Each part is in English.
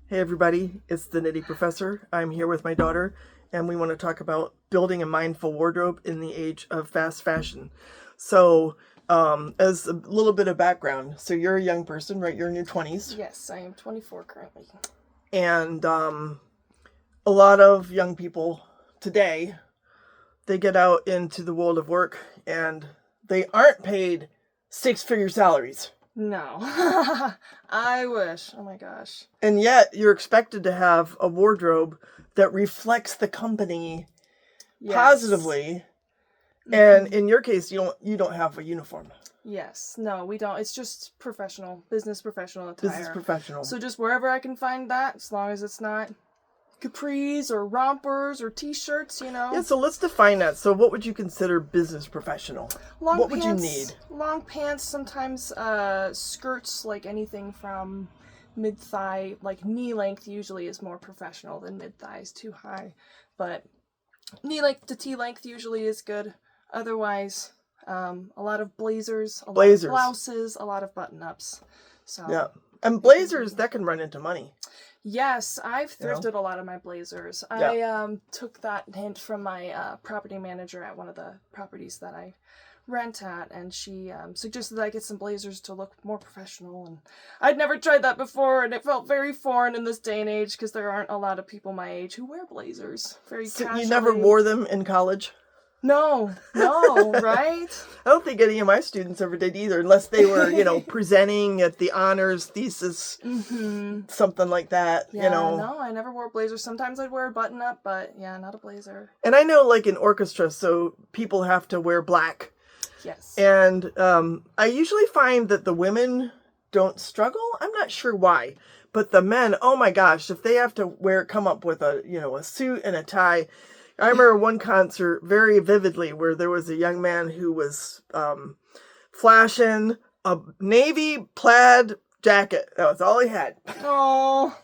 Hey everybody, it's the Nitty Professor. I'm here with my daughter, and we want to talk about building a mindful wardrobe in the age of fast fashion. So, as a little bit of background, so you're a young person, right? You're in your 20s, Yes, I am 24 currently. and a lot of young people today, they get out into the world of work and they aren't paid six-figure salaries. No. I wish. Oh my gosh. And yet you're expected to have a wardrobe that reflects the company Yes. positively. And in your case, you don't have a uniform. Yes. No, we don't. It's just business professional attire. Business professional. So just wherever I can find that, as long as it's not capris or rompers or t-shirts, Yeah, so let's define that. So what would you consider business professional? Long What pants, would you need? Long pants, sometimes skirts, like anything from mid-thigh, like knee length usually is more professional than mid-thigh is too high. But knee length to T-length usually is good. Otherwise, a lot of blazers, a lot of blouses, a lot of button-ups. So yeah, and blazers that can run into money. Yes, I've thrifted a lot of my blazers. Yeah. I took that hint from my property manager at one of the properties that I rent at, and she suggested that I get some blazers to look more professional. And I'd never tried that before, and it felt very foreign in this day and age because there aren't a lot of people my age who wear blazers. Very So casually. you never wore them in college? No, right? I don't think any of my students ever did either, unless they were, presenting at the honors thesis, something like that, Yeah, no, I never wore blazers. Sometimes I'd wear a button-up, but yeah, not a blazer. And I know, like in orchestra, so people have to wear black. Yes. And I usually find that the women don't struggle. I'm not sure why. But the men, oh my gosh, if they have to come up with a suit and a tie. I remember one concert very vividly where there was a young man who was flashing a navy plaid jacket. That was all he had. Oh.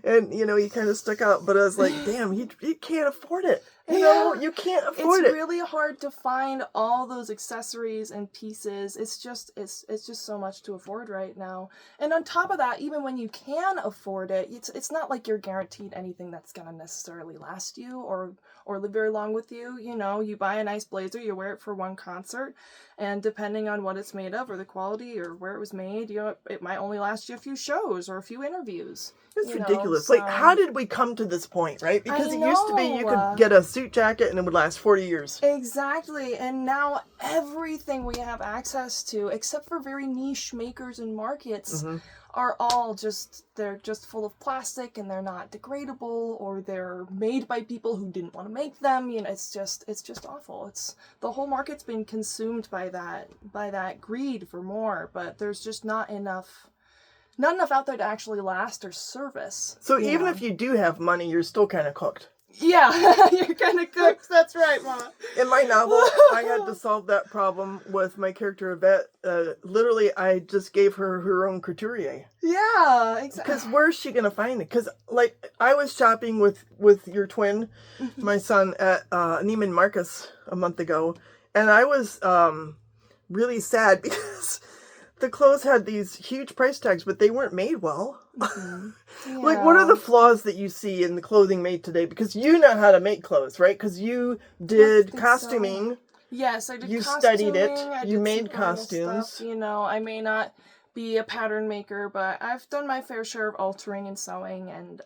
And, he kind of stuck out. But I was like, damn, he can't afford it. You can't afford it. It's really hard to find all those accessories and pieces. It's just so much to afford right now. And on top of that, even when you can afford it, it's not like you're guaranteed anything that's gonna necessarily last you or live very long with you. You buy a nice blazer, you wear it for one concert, and depending on what it's made of or the quality or where it was made, it might only last you a few shows or a few interviews. It's ridiculous. Like, how did we come to this point, right? Because it used to be you could get a suit jacket and it would last 40 years. Exactly. And now everything we have access to, except for very niche makers and markets, are all they're just full of plastic, and they're not degradable, or they're made by people who didn't want to make them. It's just awful. The whole market's been consumed by that greed for more, but there's just not enough out there to actually last or service. So even if you do have money, you're still kind of cooked. Yeah, you're kind of cooked. That's right, Mama. In my novel, I had to solve that problem with my character Yvette. Literally, I just gave her own couturier. Yeah, exactly. Because where's she going to find it? Because, I was shopping with your twin, my son, at Neiman Marcus a month ago, and I was really sad because the clothes had these huge price tags, but they weren't made well. Yeah. What are the flaws that you see in the clothing made today? Because you know how to make clothes, right? Because you did costuming. So. Yes, I did. You studied it. You made costumes. Stuff. I may not be a pattern maker, but I've done my fair share of altering and sewing, and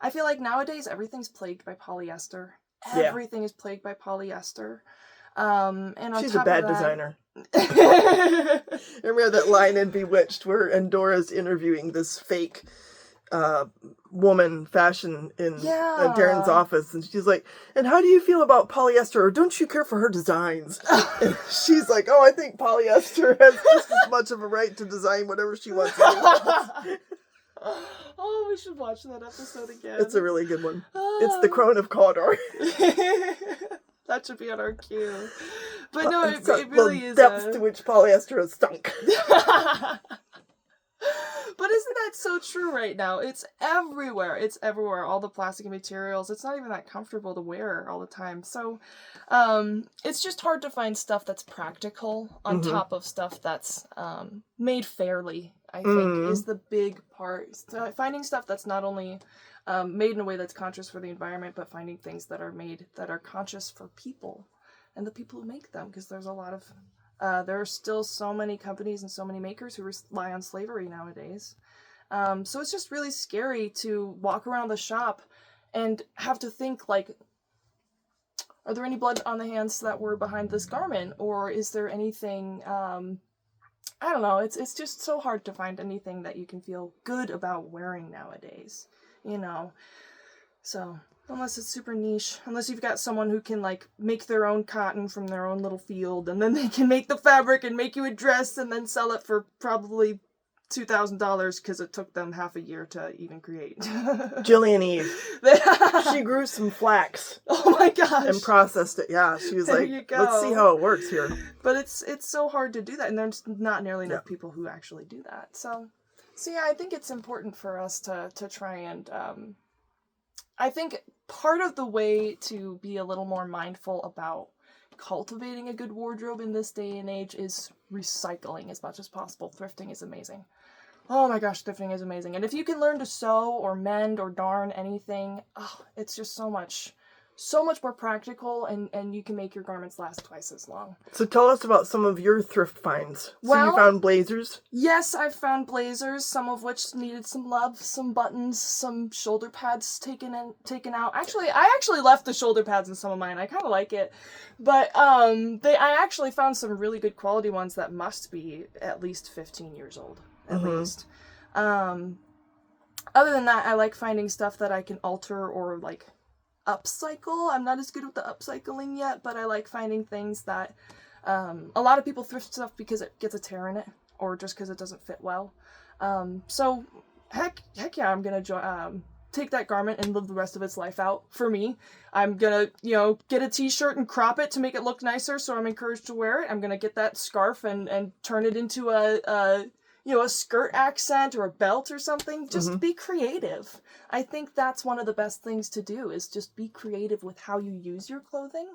I feel like nowadays everything's plagued by polyester. Everything is plagued by polyester. And on she's top a bad of that, designer. Remember that line in Bewitched where Endora's interviewing this fake woman fashion in Darren's office, and she's like, and how do you feel about polyester, or don't you care for her designs? And she's like, oh, I think polyester has just as much of a right to design whatever she wants to do. Oh, we should watch that episode again. It's a really good one. It's the Crone of Cawdor. That should be on our queue. But no, it really is. The depths to which polyester has sunk. But isn't that so true right now? It's everywhere. It's everywhere. All the plastic materials. It's not even that comfortable to wear all the time. So it's just hard to find stuff that's practical on top of stuff that's made fairly. I think, is the big part. So finding stuff that's not only made in a way that's conscious for the environment, but finding things that are made that are conscious for people and the people who make them, because there's a lot of there are still so many companies and so many makers who rely on slavery nowadays. So it's just really scary to walk around the shop and have to think, like, are there any blood on the hands that were behind this garment? Or is there anything, I don't know, it's just so hard to find anything that you can feel good about wearing nowadays, you know? So, unless it's super niche, unless you've got someone who can, like, make their own cotton from their own little field, and then they can make the fabric and make you a dress and then sell it for probably $2,000 because it took them half a year to even create. Jillian Eve. She grew some flax. Oh my gosh. And processed it. Yeah, she was like, let's see how it works here. But it's so hard to do that, and there's not nearly enough people who actually do that. So yeah, I think it's important for us to try and I think part of the way to be a little more mindful about cultivating a good wardrobe in this day and age is recycling as much as possible. Thrifting is amazing. Oh my gosh, thrifting is amazing. And if you can learn to sew or mend or darn anything, it's just so much more practical, and you can make your garments last twice as long. So tell us about some of your thrift finds. So Well, you found blazers? Yes, I've found blazers, some of which needed some love, some buttons, some shoulder pads taken out. Actually, I left the shoulder pads in some of mine. I kind of like it. But I actually found some really good quality ones that must be at least 15 years old, at least. Other than that, I like finding stuff that I can alter or, like, upcycle. I'm not as good with the upcycling yet, but I like finding things that a lot of people thrift stuff because it gets a tear in it, or just because it doesn't fit well. So heck yeah, I'm gonna take that garment and live the rest of its life out. For me, I'm gonna get a t-shirt and crop it to make it look nicer, so I'm encouraged to wear it. I'm gonna get that scarf and turn it into a skirt accent or a belt or something. Just be creative. I think that's one of the best things to do, is just be creative with how you use your clothing,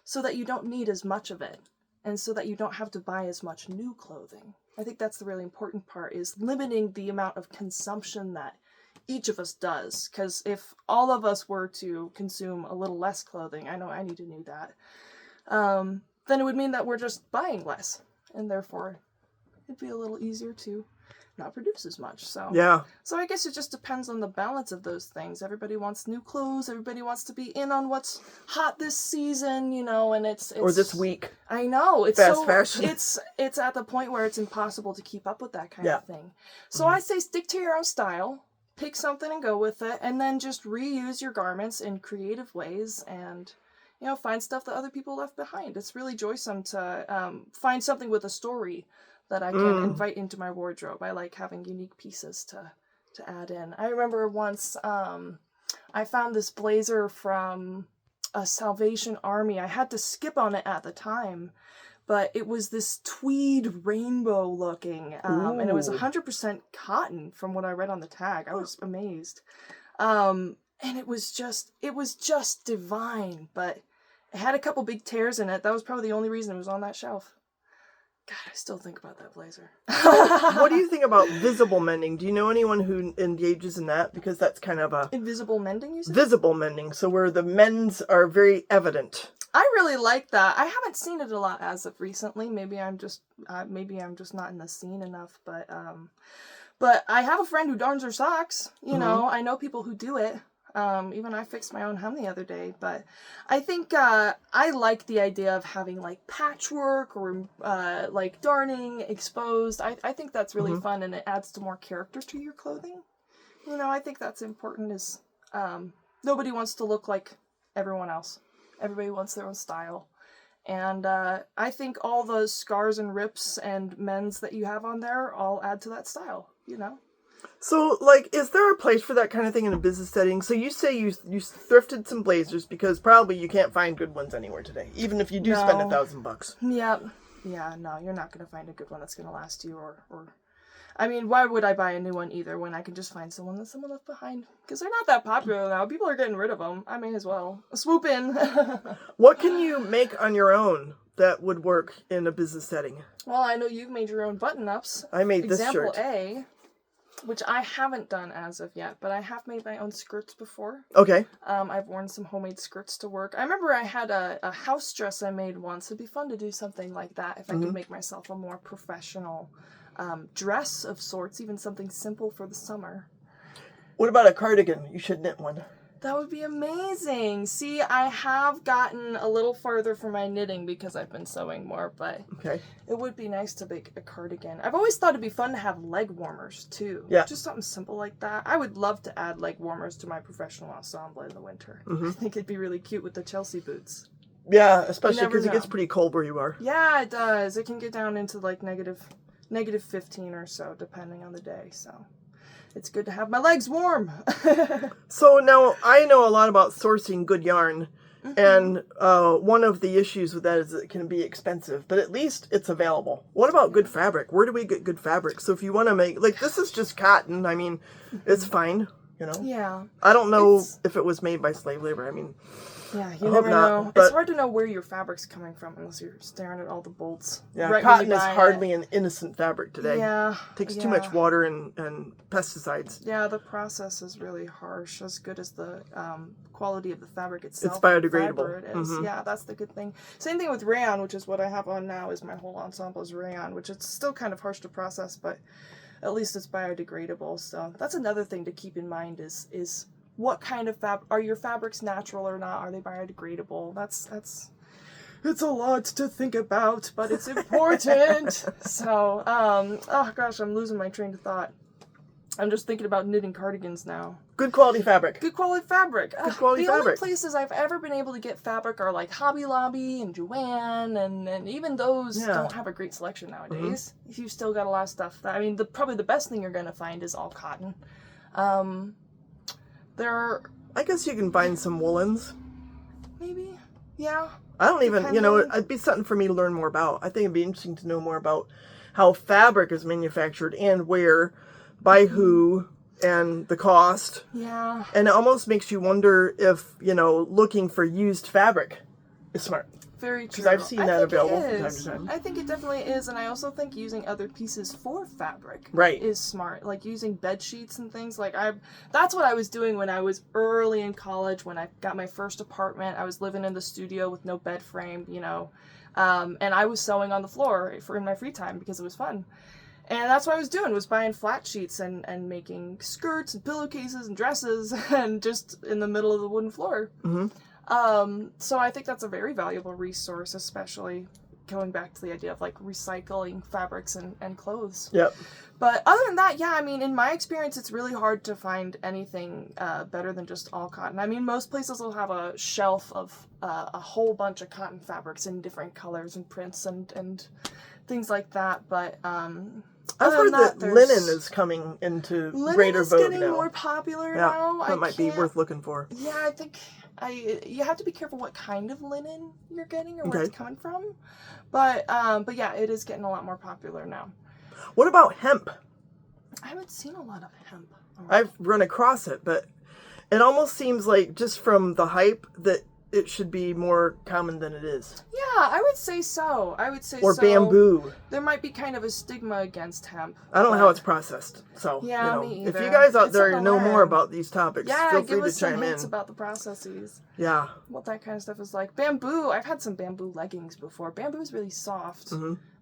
so that you don't need as much of it, and so that you don't have to buy as much new clothing. I think that's the really important part, is limiting the amount of consumption that each of us does. Because if all of us were to consume a little less clothing, I know I need to do that, then it would mean that we're just buying less, and therefore it'd be a little easier to not produce as much. So I guess it just depends on the balance of those things. Everybody wants new clothes. Everybody wants to be in on what's hot this season, and it's or this week. I know, it's fast fashion. It's at the point where it's impossible to keep up with that kind of thing. So I say stick to your own style, pick something and go with it, and then just reuse your garments in creative ways, and find stuff that other people left behind. It's really joysome to find something with a story that I can invite into my wardrobe. I like having unique pieces to add in. I remember once I found this blazer from a Salvation Army. I had to skip on it at the time, but it was this tweed rainbow looking, and it was 100% cotton from what I read on the tag. I was amazed. And it was just divine, but it had a couple big tears in it. That was probably the only reason it was on that shelf. God, I still think about that blazer. What do you think about visible mending? Do you know anyone who engages in that? Because that's kind of a... Invisible mending, you said? Visible mending, so where the mends are very evident. I really like that. I haven't seen it a lot as of recently. Maybe I'm just not in the scene enough. But I have a friend who darns her socks. I know people who do it. Even I fixed my own hem the other day, but I think I like the idea of having like patchwork or like darning exposed. I think that's really fun, and it adds to more character to your clothing. I think that's important. Is nobody wants to look like everyone else. Everybody wants their own style, and I think all those scars and rips and mends that you have on there all add to that style. So, like, is there a place for that kind of thing in a business setting? So you say you thrifted some blazers because probably you can't find good ones anywhere today, even if you do spend $1,000. Yep. Yeah, no, you're not going to find a good one that's going to last you, or I mean, why would I buy a new one either when I can just find someone that someone left behind? Because they're not that popular now. People are getting rid of them. I may as well swoop in. What can you make on your own that would work in a business setting? Well, I know you've made your own button-ups. I made this Example shirt. A, which I haven't done as of yet, but I have made my own skirts before. Okay. I've worn some homemade skirts to work. I remember I had a house dress I made once. It'd be fun to do something like that if I could make myself a more professional dress of sorts, even something simple for the summer. What about a cardigan? You should knit one. That would be amazing. See, I have gotten a little farther for my knitting because I've been sewing more, but Okay. it would be nice to make a cardigan. I've always thought it'd be fun to have leg warmers too. Yeah. Just something simple like that. I would love to add leg warmers to my professional ensemble in the winter. I think it'd be really cute with the Chelsea boots. Yeah, especially never because it gets know. pretty cold where you are. Yeah, it does. It can get down into like negative 15 or so, depending on the day. So it's good to have my legs warm. So now I know a lot about sourcing good yarn, and one of the issues with that is it can be expensive, but at least it's available. What about good fabric? Where do we get good fabric? So if you want to make, like, this is just cotton. I mean, it's fine, you know? Yeah. I don't know if it was made by slave labor. I mean, Yeah, I you hope never not, know. but- It's hard to know where your fabric's coming from unless you're staring at all the bolts. yeah, right when cotton you is buy hardly it. an innocent fabric today. Yeah. Takes too much water and pesticides. Yeah, the process is really harsh, as good as the quality of the fabric itself. It's biodegradable. Fiber it is. Yeah, that's the good thing. Same thing with rayon, which is what I have on now, is my whole ensemble is rayon, which it's still kind of harsh to process, but at least it's biodegradable. So that's another thing to keep in mind is what kind of are your fabrics natural or not? Are they biodegradable? That's it's a lot to think about, but it's important. So, oh gosh, I'm losing my train of thought. I'm just thinking about knitting cardigans now. Good quality fabric. Good quality fabric. Good quality the only fabric. places I've ever been able to get fabric are like Hobby Lobby and Joann, and even those don't have a great selection nowadays. You've still got a lot of stuff. I mean, probably the best thing you're going to find is all cotton. I guess you can find some woolens. Maybe, yeah. I don't even, it'd be something for me to learn more about. I think it'd be interesting to know more about how fabric is manufactured and where, by who, and the cost. Yeah. And it almost makes you wonder if, looking for used fabric is smart. Very true. Because I've seen that available from time to time. I think it definitely is, and I also think using other pieces for fabric Right. is smart. Like using bed sheets and things. That's what I was doing when I was early in college. When I got my first apartment, I was living in the studio with no bed frame, and I was sewing on the floor in my free time because it was fun. And that's what I was doing, was buying flat sheets and making skirts and pillowcases and dresses and just in the middle of the wooden floor. So I think that's a very valuable resource, especially going back to the idea of like recycling fabrics and clothes. Yep. But other than that, yeah, I mean, in my experience, it's really hard to find anything better than just all cotton. I mean, most places will have a shelf of a whole bunch of cotton fabrics in different colors and prints and things like that. But I've heard that linen is coming into greater vogue now. Linen is getting more popular now. That might be worth looking for. Yeah, I think you have to be careful what kind of linen you're getting or where it's coming from. But yeah, it is getting a lot more popular now. What about hemp? I haven't seen a lot of hemp. I've run across it, but it almost seems like just from the hype that it should be more common than it is. Yeah, I would say so. Or bamboo. There might be kind of a stigma against hemp. I don't know how it's processed. So, yeah, me either. if you guys out It's there something know to more learn. about these topics, feel free give to us some chime in. hints about the processes. Yeah. What that kind of stuff is like. Bamboo, I've had some bamboo leggings before. Bamboo is really soft.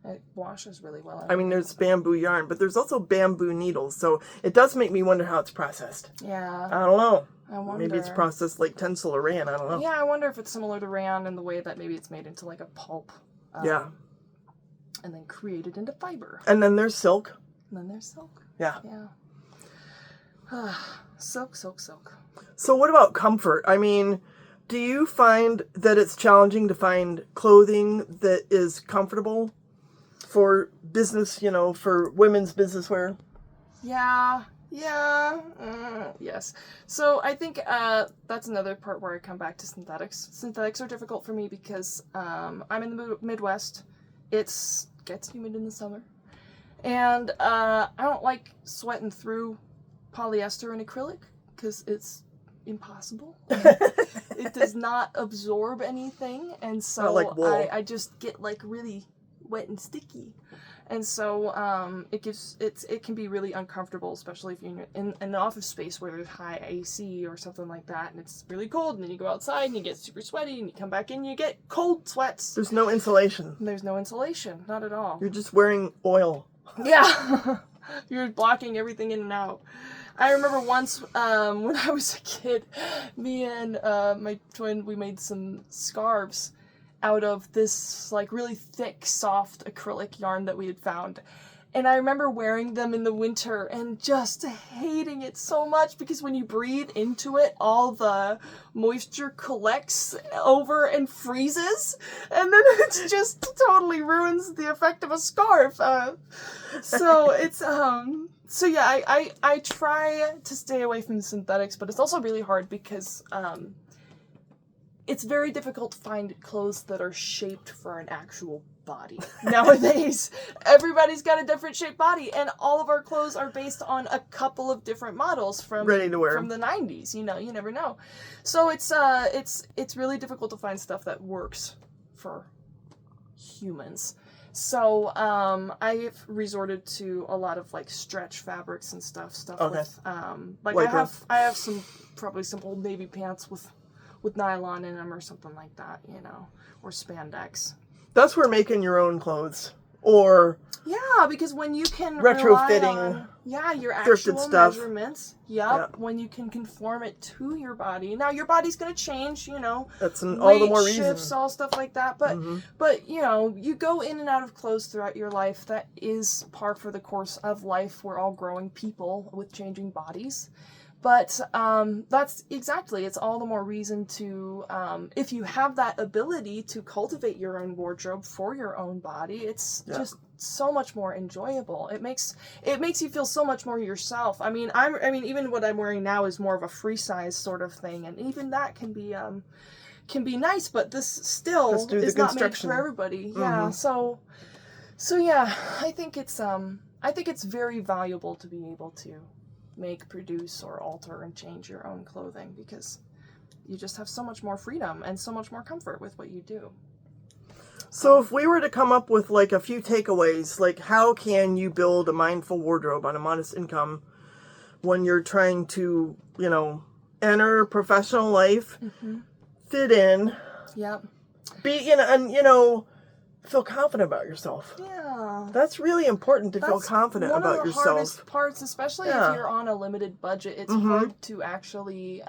It washes really well. I mean, there's bamboo yarn, but there's also bamboo needles. So it does make me wonder how it's processed. Yeah. I don't know. I wonder. Maybe it's processed like tencel or rayon. I don't know. Yeah, I wonder if it's similar to rayon in the way that maybe it's made into like a pulp. Yeah. And then created into fiber. And then there's silk. And then there's silk. Yeah. Yeah. Silk, silk, silk. So what about comfort? I mean, do you find that it's challenging to find clothing that is comfortable for business, for women's business wear? Yeah. Yes. So I think that's another part where I come back to synthetics. Synthetics are difficult for me because I'm in the Midwest. It gets humid in the summer. And I don't like sweating through polyester and acrylic because it's impossible. It does not absorb anything, and so like wool. I just get like really wet and sticky. And so it can be really uncomfortable, especially if you're in an office space where there's high AC or something like that, and it's really cold, and then you go outside and you get super sweaty, and you come back in and you get cold sweats. There's no insulation. There's no insulation, not at all. You're just wearing oil. Yeah, you're blocking everything in and out. I remember once when I was a kid, me and my twin, we made some scarves out of this like really thick, soft acrylic yarn that we had found. And I remember wearing them in the winter and just hating it so much because when you breathe into it, all the moisture collects over and freezes. And then it just totally ruins the effect of a scarf. So it's, so yeah, I try to stay away from synthetics, but it's also really hard because, it's very difficult to find clothes that are shaped for an actual body. Nowadays, everybody's got a different shaped body, and all of our clothes are based on a couple of different models from Ready to wear. From the 90s. You know, you never know. So it's really difficult to find stuff that works for humans. So I've resorted to a lot of like stretch fabrics and stuff Okay. with like I have probably some old navy pants with nylon in them or something like that, you know, or spandex. That's where making your own clothes or Yeah, because when you can retrofitting your thrifted actual stuff. measurements, when you can conform it to your body. Now your body's gonna change, you know. That's all the more weight reason. Shifts, all stuff like that. But but you know, you go in and out of clothes throughout your life. That is par for the course of life. We're all growing people with changing bodies. But that's exactly, it's all the more reason to, if you have that ability to cultivate your own wardrobe for your own body, it's just so much more enjoyable. It makes you feel so much more yourself. I mean, even what I'm wearing now is more of a free size sort of thing, and even that can be nice, but this still is not made for everybody. Yeah, so yeah, I think it's very valuable to be able to make, produce, or alter and change your own clothing because you just have so much more freedom and so much more comfort with what you do. So if we were to come up with like a few takeaways, like how can you build a mindful wardrobe on a modest income when you're trying to, you know, enter professional life, fit in, be, you know, and, you know, feel confident about yourself. Yeah. That's really important to feel confident about yourself. One of the hardest parts, especially if you're on a limited budget, it's hard to actually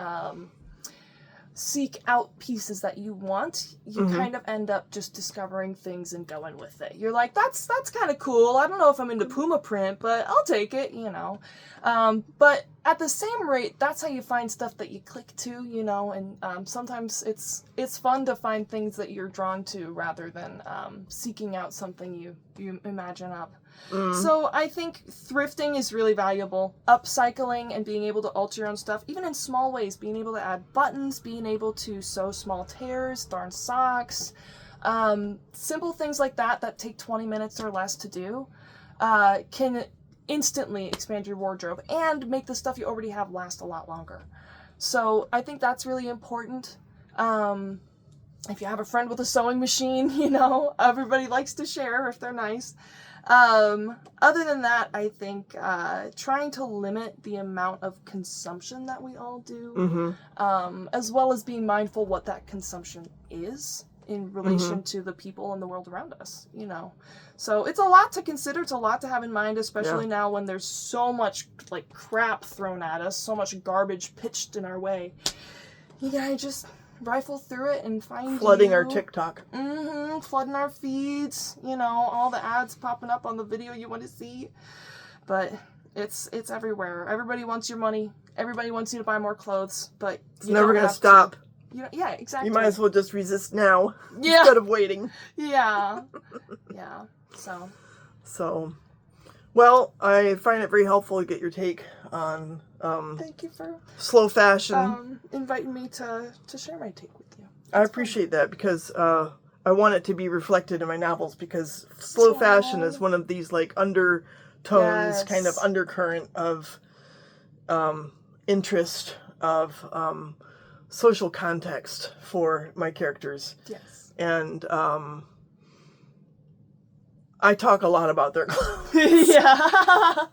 seek out pieces that you want. You kind of end up just discovering things and going with it. You're like, that's kind of cool. I don't know if I'm into Puma print, but I'll take it, you know. But at the same rate, that's how you find stuff that you click to, you know, and sometimes it's fun to find things that you're drawn to rather than seeking out something you imagine up. So I think thrifting is really valuable. Upcycling and being able to alter your own stuff, even in small ways, being able to add buttons, being able to sew small tears, darn socks, simple things like that take 20 minutes or less to do, can instantly expand your wardrobe and make the stuff you already have last a lot longer. So I think that's really important. If you have a friend with a sewing machine, you know, everybody likes to share if they're nice. Other than that, I think trying to limit the amount of consumption that we all do, as well as being mindful what that consumption is in relation to the people in the world around us, you know. So it's a lot to consider, it's a lot to have in mind, especially now when there's so much like crap thrown at us, so much garbage pitched in our way. You gotta just rifle through it and find flooding our TikTok. Flooding our feeds, you know, all the ads popping up on the video you want to see. But it's everywhere. Everybody wants your money. Everybody wants you to buy more clothes, but it's never going to stop. Yeah, exactly. You might as well just resist now instead of waiting. Yeah. So, well, I find it very helpful to get your take on thank you for slow fashion. Inviting me to share my take with you. I appreciate that because I want it to be reflected in my novels, because slow fashion is one of these like undertones, kind of undercurrent of interest, of social context for my characters. Yes. And I talk a lot about their clothes. Yeah.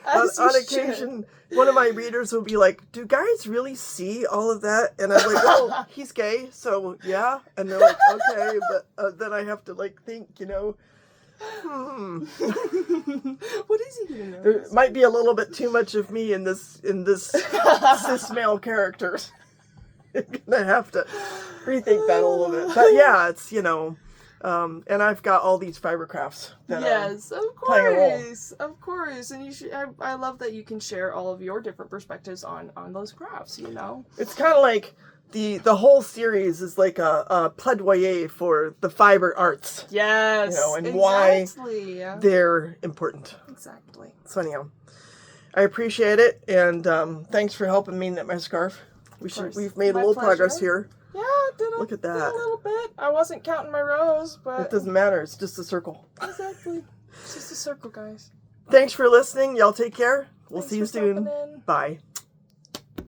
On occasion, one of my readers will be like, "Do guys really see all of that?" And I'm like, "Well, he's gay, so yeah." And they're like, "Okay," but then I have to like think, What is he gonna know? there might be a little bit too much of me in this cis male character. I'm gonna have to rethink that a little bit. But yeah, it's and I've got all these fiber crafts that yes, are of playing a role. course, of course, and you should. I love that you can share all of your different perspectives on those crafts. It's kind of like the whole series is like a plaidoyer for the fiber arts. Yes, and exactly. why they're important. Exactly. So anyhow, I appreciate it, and thanks for helping me knit my scarf. We've made a little progress here. Yeah, Look at that. Did a little bit. I wasn't counting my rows, but It doesn't matter. It's just a circle. Exactly. It's just a circle, guys. Thanks for listening. Y'all take care. We'll Thanks see you for stopping soon. in. Bye.